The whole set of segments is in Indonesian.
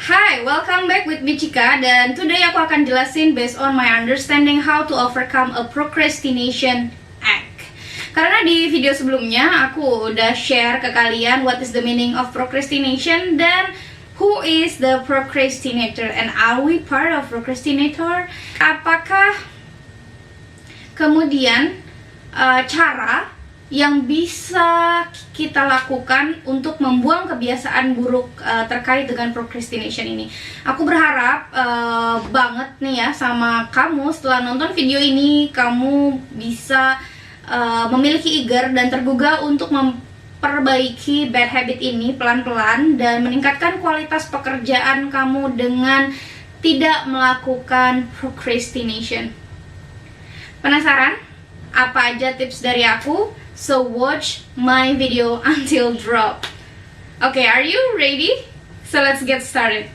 Hi, welcome back with Michika, dan today aku akan jelasin based on my understanding how to overcome a procrastination act. Karena di video sebelumnya aku udah share ke kalian what is the meaning of procrastination dan who is the procrastinator and are we part of procrastinator? Apakah kemudian cara yang bisa kita lakukan untuk membuang kebiasaan buruk terkait dengan procrastination ini. Aku berharap banget nih ya sama kamu setelah nonton video ini kamu bisa memiliki eager dan tergugah untuk memperbaiki bad habit ini pelan-pelan dan meningkatkan kualitas pekerjaan kamu dengan tidak melakukan procrastination. Penasaran? Apa aja tips dari aku? So watch my video until drop. Okay, are you ready? So let's get started.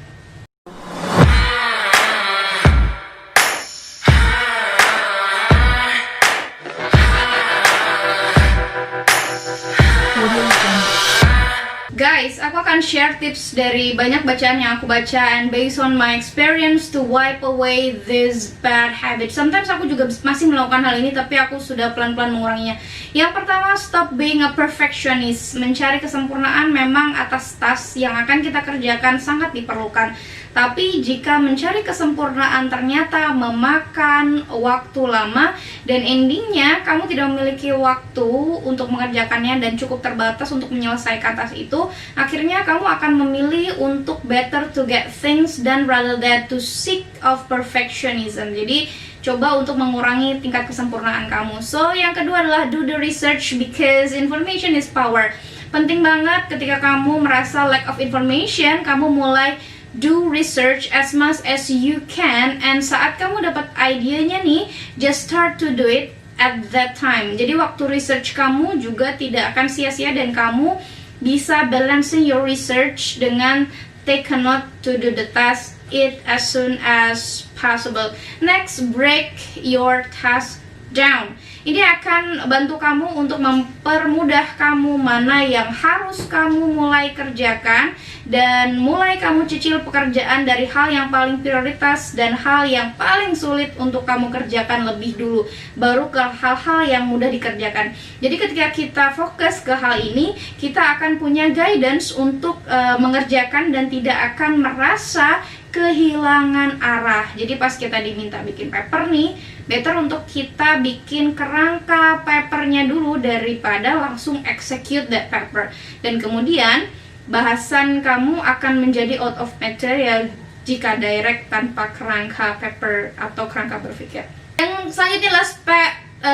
Guys, aku akan share tips dari banyak bacaan yang aku baca and based on my experience to wipe away this bad habit. Sometimes aku juga masih melakukan hal ini tapi aku sudah pelan-pelan menguranginya. Yang pertama, stop being a perfectionist. Mencari kesempurnaan memang atas task yang akan kita kerjakan sangat diperlukan. Tapi jika mencari kesempurnaan ternyata memakan waktu lama dan endingnya kamu tidak memiliki waktu untuk mengerjakannya dan cukup terbatas untuk menyelesaikan task itu, akhirnya kamu akan memilih untuk better to get things done rather than to seek of perfectionism. Jadi coba untuk mengurangi tingkat kesempurnaan kamu. So yang kedua adalah do the research because information is power. Penting banget ketika kamu merasa lack of information, kamu mulai do research as much as you can, and saat kamu dapat idenya nih, just start to do it at that time. Jadi waktu research kamu juga tidak akan sia-sia dan kamu bisa balancing your research dengan take a note to do the task it as soon as possible. Next, break your task down. Ini akan bantu kamu untuk mempermudah kamu mana yang harus kamu mulai kerjakan dan mulai kamu cicil pekerjaan dari hal yang paling prioritas dan hal yang paling sulit untuk kamu kerjakan lebih dulu, baru ke hal-hal yang mudah dikerjakan. Jadi ketika kita fokus ke hal ini, kita akan punya guidance untuk mengerjakan dan tidak akan merasa kehilangan arah. Jadi pas kita diminta bikin paper nih, better untuk kita bikin kerangka papernya dulu daripada langsung execute that paper. Dan kemudian bahasan kamu akan menjadi out of material jika direct tanpa kerangka paper atau kerangka berpikir. Yang selanjutnya adalah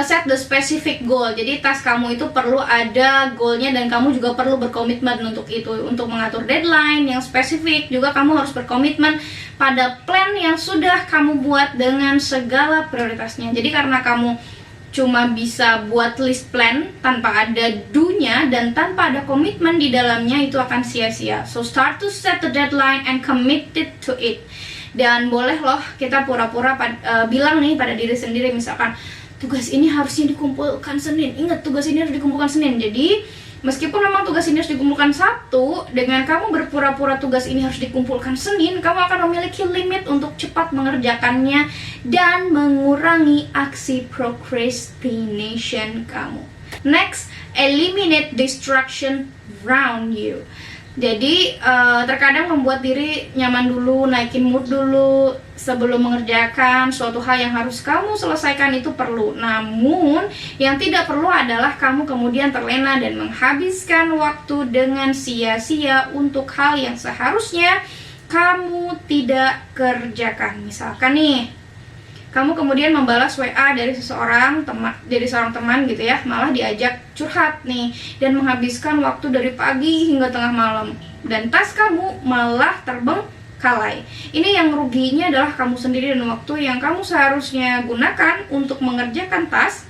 set the specific goal. Jadi task kamu itu perlu ada goalnya dan kamu juga perlu berkomitmen untuk itu. Untuk mengatur deadline yang spesifik juga kamu harus berkomitmen pada plan yang sudah kamu buat dengan segala prioritasnya. Jadi karena kamu cuma bisa buat list plan tanpa ada do-nya dan tanpa ada komitmen di dalamnya, itu akan sia-sia. So start to set the deadline and committed to it. Dan boleh loh kita pura-pura bilang nih pada diri sendiri, misalkan tugas ini harusnya dikumpulkan Senin. Ingat, tugas ini harus dikumpulkan Senin. Jadi meskipun memang tugas ini harus dikumpulkan Sabtu, dengan kamu berpura-pura tugas ini harus dikumpulkan Senin, kamu akan memiliki limit untuk cepat mengerjakannya dan mengurangi aksi procrastination kamu. Next, eliminate distraction around you. Jadi terkadang membuat diri nyaman dulu, naikin mood dulu sebelum mengerjakan suatu hal yang harus kamu selesaikan itu perlu. Namun yang tidak perlu adalah kamu kemudian terlena dan menghabiskan waktu dengan sia-sia untuk hal yang seharusnya kamu tidak kerjakan. Misalkan nih, kamu kemudian membalas WA dari seorang teman gitu ya, malah diajak curhat nih dan menghabiskan waktu dari pagi hingga tengah malam dan tas kamu malah terbengkalai. Ini yang ruginya adalah kamu sendiri dan waktu yang kamu seharusnya gunakan untuk mengerjakan tas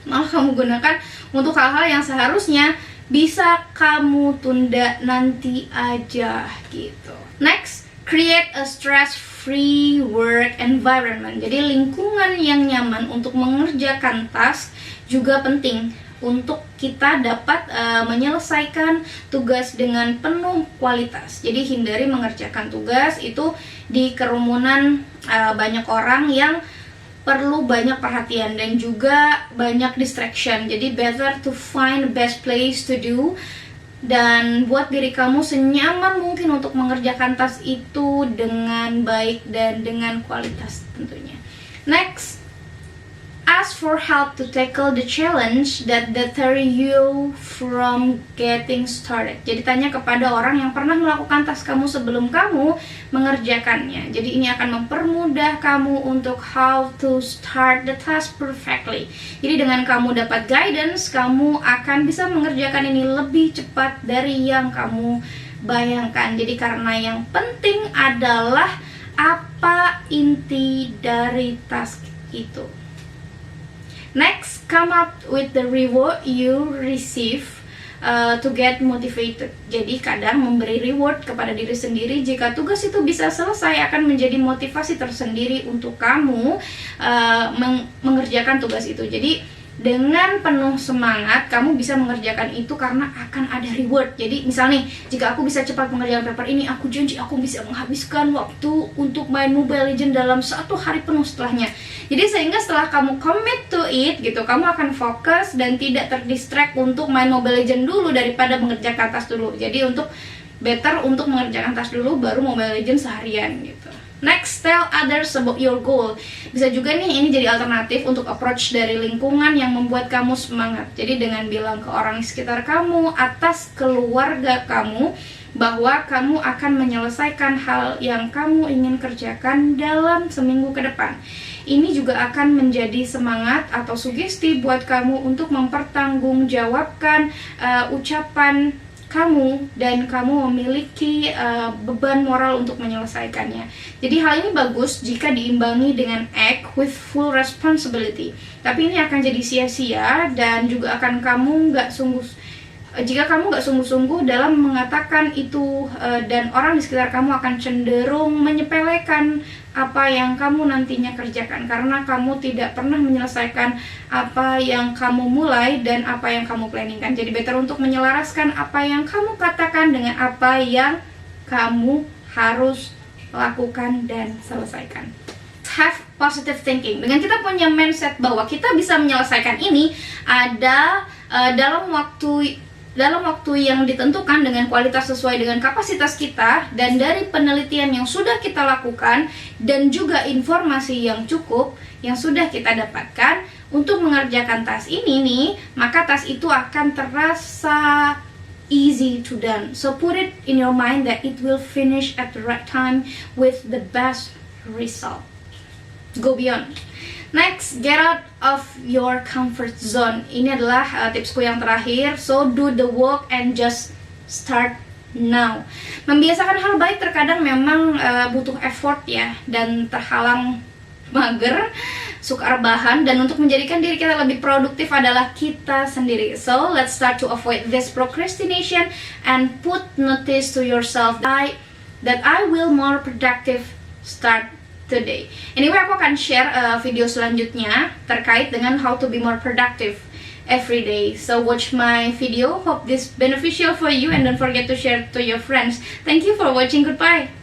malah kamu gunakan untuk hal-hal yang seharusnya bisa kamu tunda nanti aja gitu. Next, create a stress-free work environment. Jadi lingkungan yang nyaman untuk mengerjakan task juga penting. untuk kita dapat menyelesaikan tugas dengan penuh kualitas. Jadi hindari mengerjakan tugas itu di kerumunan banyak orang yang perlu banyak perhatian dan juga banyak distraction. Jadi better to find the best place to do, dan buat diri kamu senyaman mungkin untuk mengerjakan tas itu dengan baik dan dengan kualitas tentunya. Next, ask for help to tackle the challenge that deter you from getting started. Jadi tanya kepada orang yang pernah melakukan tas kamu sebelum kamu mengerjakannya. Jadi ini akan mempermudah kamu untuk how to start the task perfectly. Jadi dengan kamu dapat guidance, kamu akan bisa mengerjakan ini lebih cepat dari yang kamu bayangkan. Jadi karena yang penting adalah apa inti dari task itu. Next, come up with the reward you receive to get motivated. Jadi kadang memberi reward kepada diri sendiri jika tugas itu bisa selesai akan menjadi motivasi tersendiri untuk kamu mengerjakan tugas itu. Jadi dengan penuh semangat kamu bisa mengerjakan itu karena akan ada reward. Jadi misal nih, jika aku bisa cepat mengerjakan paper ini, aku janji aku bisa menghabiskan waktu untuk main Mobile Legends dalam 1 hari penuh setelahnya. Jadi sehingga setelah kamu commit to it gitu, kamu akan fokus dan tidak terdistract untuk main Mobile Legends dulu daripada mengerjakan tas dulu. Jadi better untuk mengerjakan tas dulu baru Mobile Legends seharian gitu. Next, tell others about your goal. Bisa juga nih ini jadi alternatif untuk approach dari lingkungan yang membuat kamu semangat. Jadi dengan bilang ke orang di sekitar kamu, atas keluarga kamu, bahwa kamu akan menyelesaikan hal yang kamu ingin kerjakan dalam seminggu ke depan. Ini juga akan menjadi semangat atau sugesti buat kamu untuk mempertanggungjawabkan ucapan kamu, dan kamu memiliki beban moral untuk menyelesaikannya. Jadi hal ini bagus jika diimbangi dengan act with full responsibility. Tapi ini akan jadi sia-sia dan juga akan jika kamu nggak sungguh-sungguh dalam mengatakan itu, dan orang di sekitar kamu akan cenderung menyepelekan apa yang kamu nantinya kerjakan karena kamu tidak pernah menyelesaikan apa yang kamu mulai dan apa yang kamu planningkan. Jadi better untuk menyelaraskan apa yang kamu katakan dengan apa yang kamu harus lakukan dan selesaikan. Have positive thinking. Dengan kita punya mindset bahwa kita bisa menyelesaikan ini, ada dalam waktu yang ditentukan dengan kualitas sesuai dengan kapasitas kita, dan dari penelitian yang sudah kita lakukan dan juga informasi yang cukup yang sudah kita dapatkan untuk mengerjakan tas ini nih, maka tas itu akan terasa easy to done. So put it in your mind that it will finish at the right time with the best result. Go beyond. Next, get out of your comfort zone. Ini adalah tipsku yang terakhir. So do the work and just start now. Membiasakan hal baik terkadang memang butuh effort ya, dan terhalang mager, suka rebahan, dan untuk menjadikan diri kita lebih produktif adalah kita sendiri. So let's start to avoid this procrastination and put notice to yourself that I will more productive start today. Anyway, aku akan share video selanjutnya terkait dengan how to be more productive every day. So watch my video. Hope this beneficial for you, and don't forget to share to your friends. Thank you for watching. Goodbye.